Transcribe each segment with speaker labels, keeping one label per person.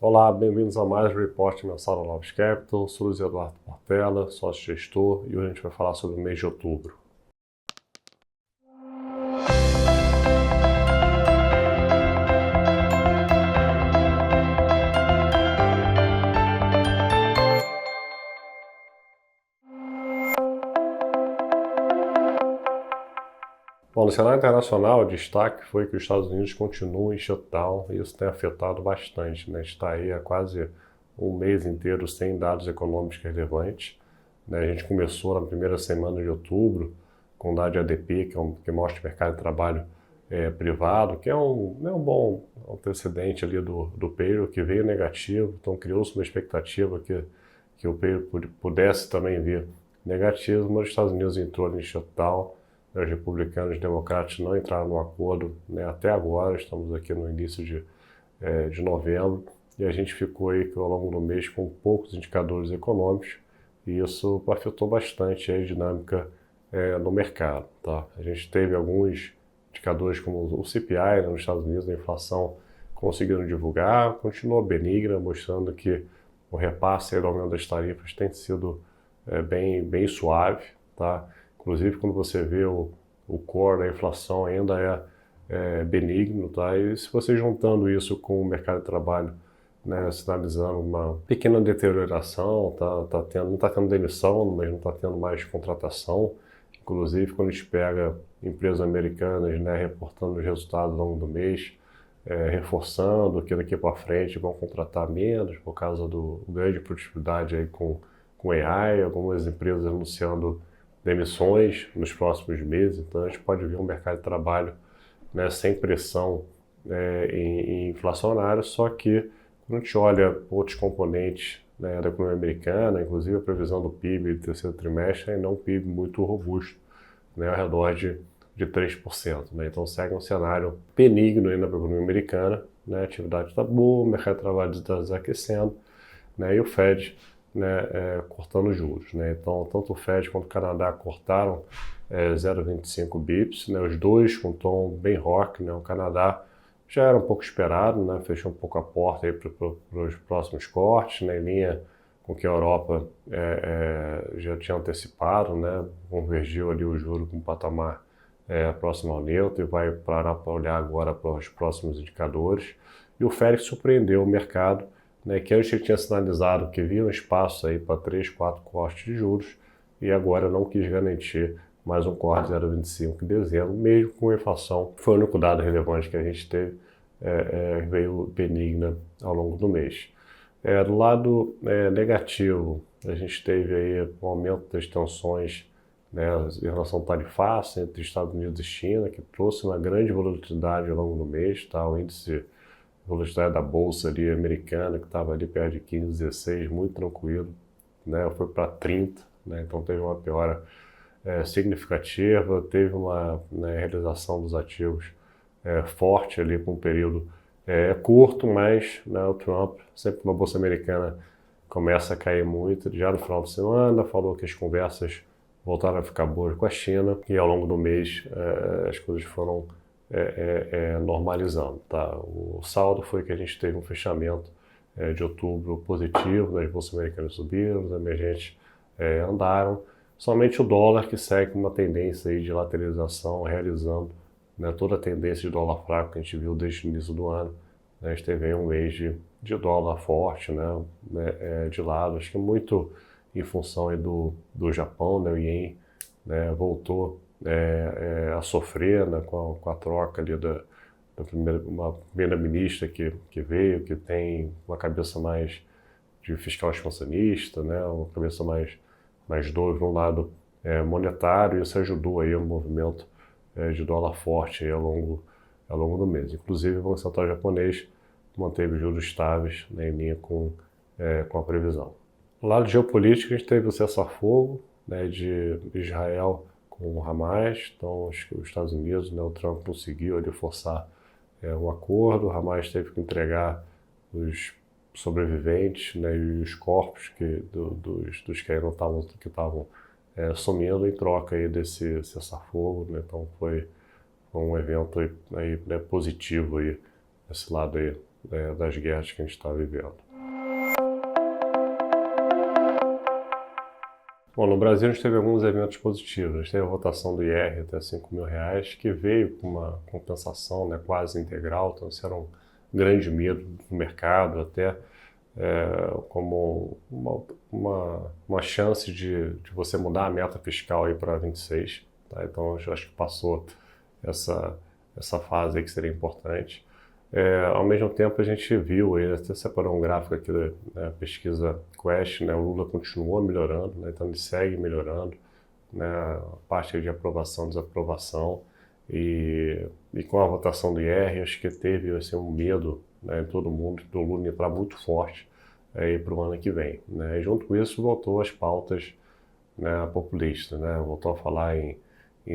Speaker 1: Olá, bem-vindos a mais um Report mensal da Novos Capital. Sou Luiz Eduardo Portela, sócio-gestor, e hoje a gente vai falar sobre o mês de outubro. Bom, no cenário internacional, o destaque foi que os Estados Unidos continuam em shutdown e isso tem afetado bastante, né? A gente está aí há quase um mês inteiro sem dados econômicos relevantes, né? A gente começou na primeira semana de outubro com o dado de ADP, que mostra o mercado de trabalho privado, que é um bom antecedente ali do payroll, que veio negativo, então criou-se uma expectativa que o payroll pudesse também vir negativo, mas os Estados Unidos entrou em shutdown. Os republicanos e democratas não entraram no acordo, né, até agora, estamos aqui no início de novembro, e a gente ficou aí ao longo do mês com poucos indicadores econômicos, e isso afetou bastante a dinâmica no mercado. Tá? A gente teve alguns indicadores como o CPI, né, nos Estados Unidos, a inflação conseguiram divulgar, continuou benigna, mostrando que o repasse do aumento das tarifas tem sido bem suave, tá? Inclusive, quando você vê o core da inflação ainda é benigno, tá? E se você juntando isso com o mercado de trabalho, né, sinalizando uma pequena deterioração, não está tendo demissão, mas não está tendo mais contratação. Inclusive, quando a gente pega empresas americanas, né, reportando os resultados ao longo do mês, reforçando que daqui para frente vão contratar menos por causa do ganho de produtividade aí com AI, algumas empresas anunciando demissões nos próximos meses, então a gente pode ver um mercado de trabalho, né, sem pressão em inflacionário, só que quando a gente olha outros componentes, né, da economia americana, inclusive a previsão do PIB do terceiro trimestre ainda é um PIB muito robusto, né, ao redor de 3%. Né, então segue um cenário benigno ainda para a economia americana, né, a atividade está boa, o mercado de trabalho está desaquecendo, né, e o Fed, né, cortando juros, né? Então, tanto o Fed quanto o Canadá cortaram 0,25 bips, né? Os dois com tom bem rock, né? O Canadá já era um pouco esperado, né? Fechou um pouco a porta aí para os próximos cortes, né? Em linha com que a Europa já tinha antecipado, né? Convergiu ali o juro com um patamar próximo ao neutro e vai parar para olhar agora para os próximos indicadores. E o Fed surpreendeu o mercado, né, que antes tinha sinalizado que havia um espaço aí para 3, 4 cortes de juros e agora não quis garantir mais um corte de 0,25 em dezembro, mesmo com a inflação. Foi o único dado relevante que a gente teve, veio benigna ao longo do mês. Do lado negativo, a gente teve aí um aumento das tensões, né, em relação à tarifaça entre Estados Unidos e China, que trouxe uma grande volatilidade ao longo do mês, tá? O índice volatilidade da bolsa ali americana, que estava ali perto de 15, 16, muito tranquilo, né? Foi para 30, né? Então teve uma piora significativa, teve uma, né, realização dos ativos forte ali por um período curto, mas, né, o Trump, sempre na bolsa americana, começa a cair muito, já no final de semana, falou que as conversas voltaram a ficar boas com a China, e ao longo do mês as coisas foram normalizando. Tá? O saldo foi que a gente teve um fechamento de outubro positivo, as bolsas americanas subiram, os emergentes andaram, somente o dólar que segue uma tendência aí de lateralização, realizando, né, toda a tendência de dólar fraco que a gente viu desde o início do ano. Né? A gente teve aí um mês de dólar forte, né, de lado, acho que muito em função aí do Japão, né, o Yen, né, voltou a sofrer, né, com a troca ali da primeira-ministra que veio, que tem uma cabeça mais de fiscal expansionista, né, uma cabeça mais dura no lado monetário, e isso ajudou aí o movimento de dólar forte aí ao longo do mês. Inclusive, o Banco Central japonês manteve juros estáveis, né, em linha com a previsão. No lado geopolítico, a gente teve o cessar-fogo, né, de Israel com o Hamas, então os Estados Unidos, né, o Trump conseguiu ali forçar um acordo, o Hamas teve que entregar os sobreviventes, né, e os corpos dos que ainda estavam sumindo em troca aí desse cessar-fogo, né, então foi um evento aí, né, positivo aí, esse lado aí das guerras que a gente está vivendo. Bom, no Brasil a gente teve alguns eventos positivos. A gente teve a votação do IR até R$ 5.000, que veio com uma compensação, né, quase integral, então isso era um grande medo do mercado, até como uma chance de você mudar a meta fiscal aí para 26. Tá? Então eu acho que passou essa fase aí que seria importante. Ao mesmo tempo a gente viu, ele até separou um gráfico aqui da pesquisa Quest, né, o Lula continuou melhorando, né, então ele segue melhorando, né, a parte de aprovação, desaprovação, e com a votação do IR, acho que teve assim, um medo, né, em todo mundo do Lula entrar muito forte para o ano que vem. Né, e junto com isso voltou as pautas, né, populistas, né, voltou a falar em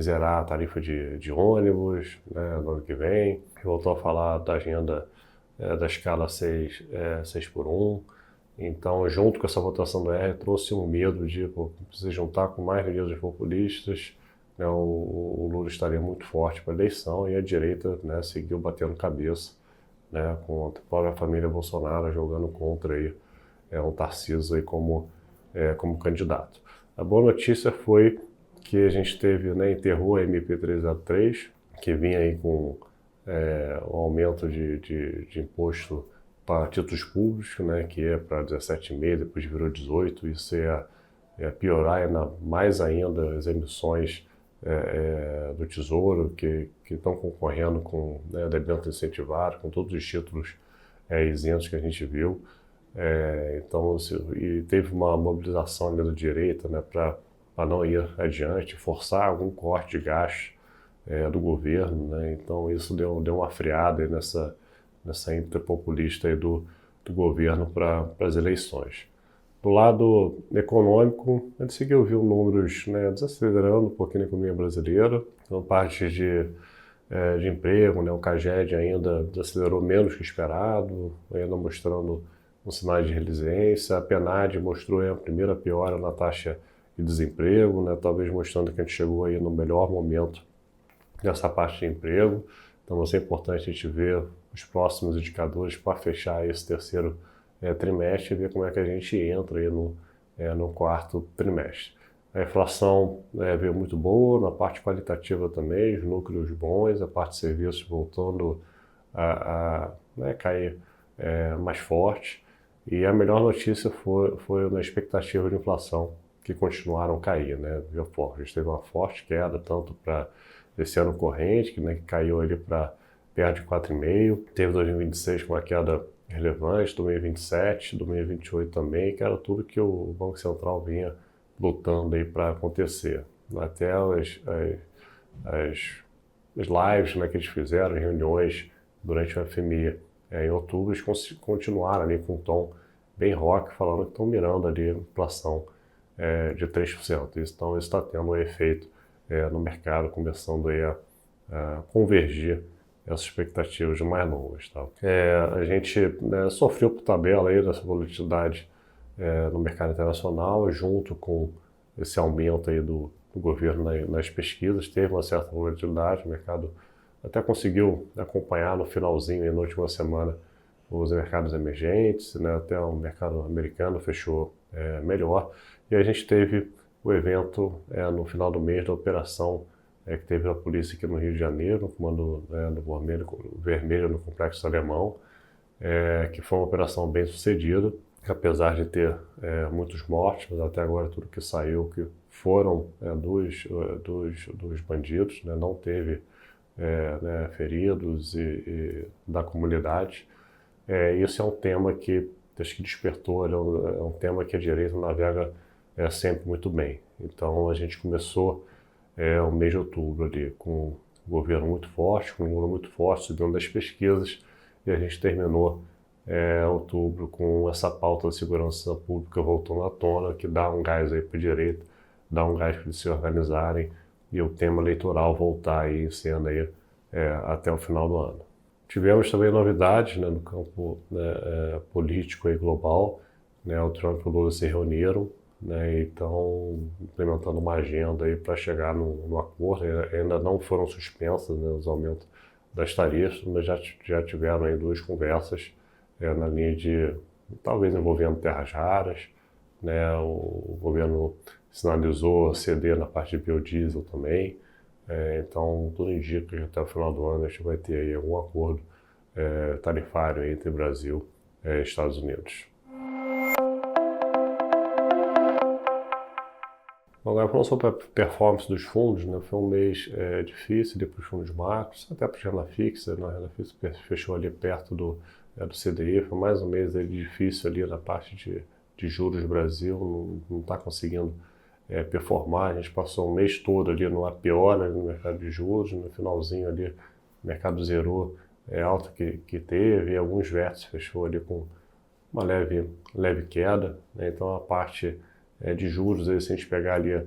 Speaker 1: zerar a tarifa de ônibus, né, no ano que vem, voltou a falar da agenda da escala 6 por 1. Então, junto com essa votação do R, trouxe um medo de se juntar com mais medidas populistas, né, o Lula estaria muito forte para a eleição e a direita, né, seguiu batendo cabeça, né, com a própria família Bolsonaro jogando contra aí, um Tarcísio aí como candidato. A boa notícia foi que a gente teve, né, enterrou a MP 303, que vinha aí com um aumento de imposto para títulos públicos, né, que é para 17,5, depois virou 18, isso ia piorar mais ainda as emissões do Tesouro, que estão concorrendo com, né, debênture incentivado, com todos os títulos isentos que a gente viu. Então, e teve uma mobilização ali da direita, né, para não ir adiante, forçar algum corte de gasto do governo, né? Então isso deu uma freada aí nessa íntegra populista aí do governo para as eleições. Do lado econômico, a gente seguiu viu números, né, desacelerando um pouquinho a economia brasileira, então parte de emprego, né, o CAGED ainda desacelerou menos que esperado, ainda mostrando um sinal de resiliência, a PNAD mostrou aí a primeira piora na taxa de desemprego, né, talvez mostrando que a gente chegou aí no melhor momento dessa parte de emprego. Então, é importante a gente ver os próximos indicadores para fechar esse terceiro trimestre e ver como é que a gente entra aí no quarto trimestre. A inflação veio muito boa, na parte qualitativa também, os núcleos bons, a parte de serviços voltando a cair mais forte. E a melhor notícia foi na expectativa de inflação, que continuaram a cair, né? A gente teve uma forte queda, tanto para esse ano corrente, que caiu ali para perto de 4,5%, teve 2026 com uma queda relevante, 2027, 2028 também, que era tudo que o Banco Central vinha lutando aí para acontecer. Até as lives, né, que eles fizeram, as reuniões durante o FMI em outubro, eles continuaram ali com um tom bem rock, falando que estão mirando ali a inflação de 3%. Então, isso está tendo um efeito no mercado, começando aí a convergir essas expectativas mais longas. Tá? A gente sofreu por tabela aí dessa volatilidade no mercado internacional, junto com esse aumento aí do governo nas pesquisas, teve uma certa volatilidade, o mercado até conseguiu acompanhar no finalzinho, aí, na última semana, os mercados emergentes, né? Até o mercado americano fechou melhor. E a gente teve o evento no final do mês da operação que teve a polícia aqui no Rio de Janeiro, no comando do Vermelho no Complexo Alemão, que foi uma operação bem sucedida, apesar de ter muitos mortos, mas até agora tudo que saiu que foram dos bandidos, né? Não teve feridos e da comunidade. Isso é um tema que acho que despertou, é um tema que a direita navega sempre muito bem. Então a gente começou o mês de outubro ali com o governo muito forte, com o Lula muito forte, subindo das pesquisas, e a gente terminou outubro com essa pauta da segurança pública voltando à tona, que dá um gás aí para a direita, dá um gás para eles se organizarem e o tema eleitoral voltar aí em cena aí, até o final do ano. Tivemos também novidades, né, no campo político e global, né, o Trump e o Lula se reuniram, né, e estão implementando uma agenda aí para chegar no acordo. Ainda não foram suspensas, né, os aumentos das tarifas, mas já tiveram aí duas conversas na linha de talvez envolvendo terras raras, né? O governo sinalizou ceder na parte de biodiesel também, então tudo indica que até o final do ano a gente vai ter aí algum acordo tarifário entre Brasil e Estados Unidos. Agora, falando sobre a performance dos fundos, né, foi um mês difícil para os fundos macros, até para a renda fixa, né, a renda fixa fechou ali perto do CDI, foi mais um mês difícil ali na parte de juros do Brasil, não está conseguindo performar, a gente passou um mês todo ali numa piora no mercado de juros, no finalzinho ali o mercado zerou alta que teve, e alguns vértices fechou ali com uma leve queda, né, então a parte de juros, aí, se a gente pegar ali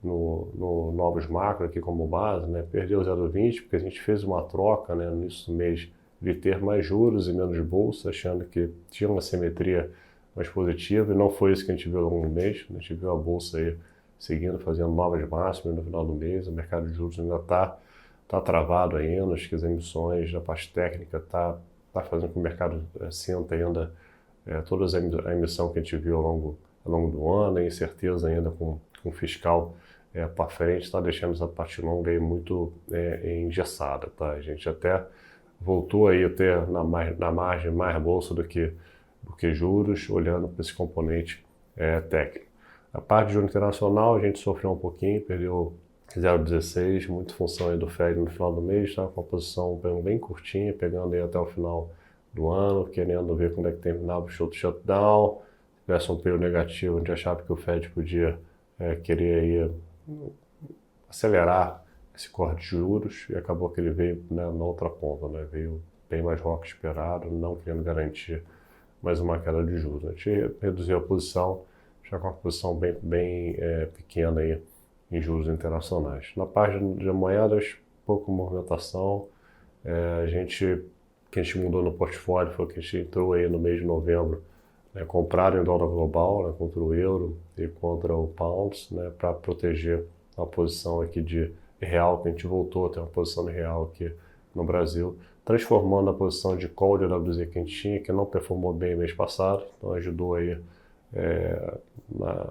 Speaker 1: no novos macro aqui como base, né, perdeu 0,20 porque a gente fez uma troca, né, no início do mês de ter mais juros e menos bolsa, achando que tinha uma simetria mais positiva, e não foi isso que a gente viu ao longo do mês. A gente viu a bolsa aí seguindo, fazendo novas máximas no final do mês, o mercado de juros ainda está travado ainda, acho que as emissões da parte técnica está fazendo com que o mercado sinta ainda toda a emissão que a gente viu ao longo do ano, a incerteza ainda com o fiscal para frente, está deixando essa parte longa aí muito engessada, tá? A gente até voltou aí a ter na margem mais bolsa do que juros, olhando para esse componente técnico. A parte de juros internacional, a gente sofreu um pouquinho, perdeu 0,16, muito função aí do Fed no final do mês, estava com uma posição bem curtinha, pegando aí até o final do ano, querendo ver quando é que terminava o shutdown. Se tivesse um período negativo, a gente achava que o Fed podia querer aí acelerar esse corte de juros, e acabou que ele veio, né, na outra ponta, né, veio bem mais rock esperado, não querendo garantir mais uma queda de juros. A gente reduziu a posição, já com uma posição bem pequena aí em juros internacionais. Na parte de moedas, pouca movimentação. O que a gente mudou no portfólio foi que a gente entrou aí no mês de novembro, compraram em dólar global, né, contra o euro e contra o pounds, né, para proteger a posição aqui de real, que a gente voltou a ter uma posição de real aqui no Brasil, transformando a posição de call de AWZ que a gente tinha, que não performou bem mês passado, então ajudou aí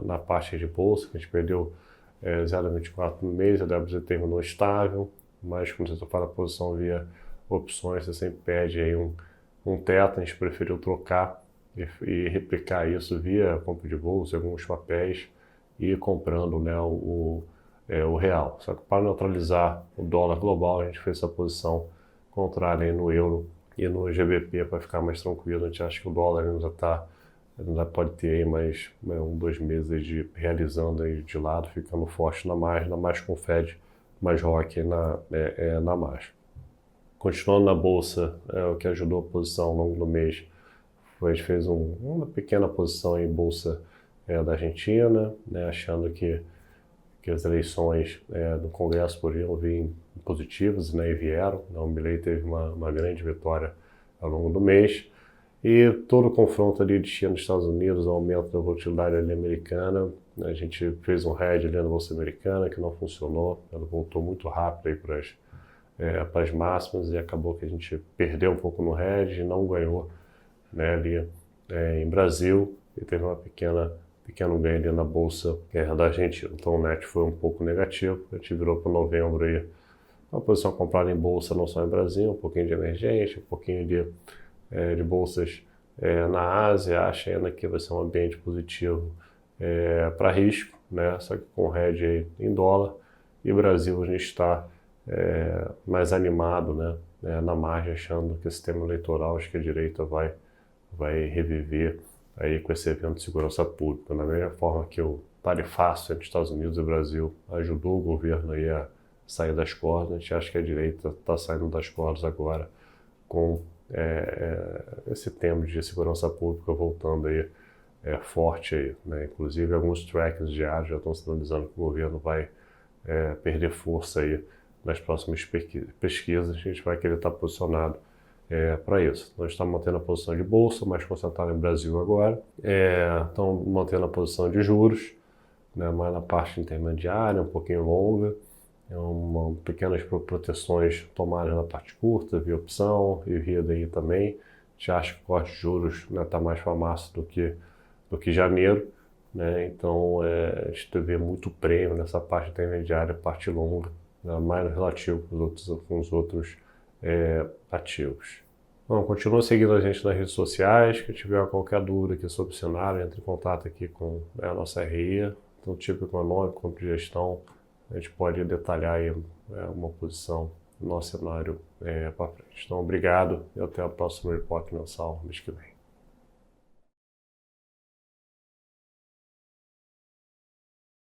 Speaker 1: na parte de bolsa, que a gente perdeu 0,24 no mês, a AWZ terminou estável, mas quando você fala a posição via opções, você sempre pede aí um teto, a gente preferiu trocar e replicar isso via compra de bolsa, alguns papéis, e comprando, né, o real. Só que para neutralizar o dólar global, a gente fez essa posição contrária aí no euro e no GBP para ficar mais tranquilo. A gente acha que o dólar ainda pode ter aí mais 2 meses de realizando aí de lado, ficando forte na margem, ainda mais com o Fed mais rock na margem. Continuando na bolsa, o que ajudou a posição ao longo do mês foi a gente fez uma pequena posição em bolsa da Argentina, né, achando que as eleições do Congresso poderiam vir positivas, né, e vieram. O Milei teve uma grande vitória ao longo do mês. E todo o confronto ali de China e Estados Unidos, o aumento da volatilidade ali americana, a gente fez um hedge ali na bolsa americana que não funcionou, ela voltou muito rápido aí para as máximas, e acabou que a gente perdeu um pouco no hedge e não ganhou, né, ali em Brasil, e teve uma pequeno ganho ali na bolsa da Argentina. Então o net foi um pouco negativo, a gente virou para novembro aí uma posição comprada em bolsa não só em Brasil, um pouquinho de emergente, um pouquinho de bolsas na Ásia. Acha ainda que vai ser um ambiente positivo para risco, né? Só que com hedge aí em dólar, e o Brasil a gente está mais animado, né, na margem, achando que o sistema eleitoral, acho que a direita vai reviver aí com esse evento de segurança pública. Da mesma forma que o tarifaço entre Estados Unidos e Brasil ajudou o governo aí a sair das cordas, a gente acha que a direita está saindo das cordas agora com esse tema de segurança pública voltando aí forte aí, né? Inclusive alguns trackers diários já estão sinalizando que o governo vai perder força aí nas próximas pesquisas. A gente vai querer estar posicionado para isso. Nós estamos mantendo a posição de bolsa, mais concentrado em Brasil agora. Estamos mantendo a posição de juros, né, mais na parte intermediária, um pouquinho longa. pequenas proteções tomadas na parte curta, via opção, e via DI também. A gente acha que o corte de juros está mais para março do que janeiro, né? Então a gente vê muito prêmio nessa parte intermediária, parte longa, né? Mais relativo com os outros ativos. Bom, continua seguindo a gente nas redes sociais. Que tiver qualquer dúvida aqui sobre o cenário, entre em contato aqui com a nossa RI, tanto tipo econômico quanto de gestão. A gente pode detalhar aí, uma posição no nosso cenário para frente. Então, obrigado e até o próximo repórter mensal mês que vem.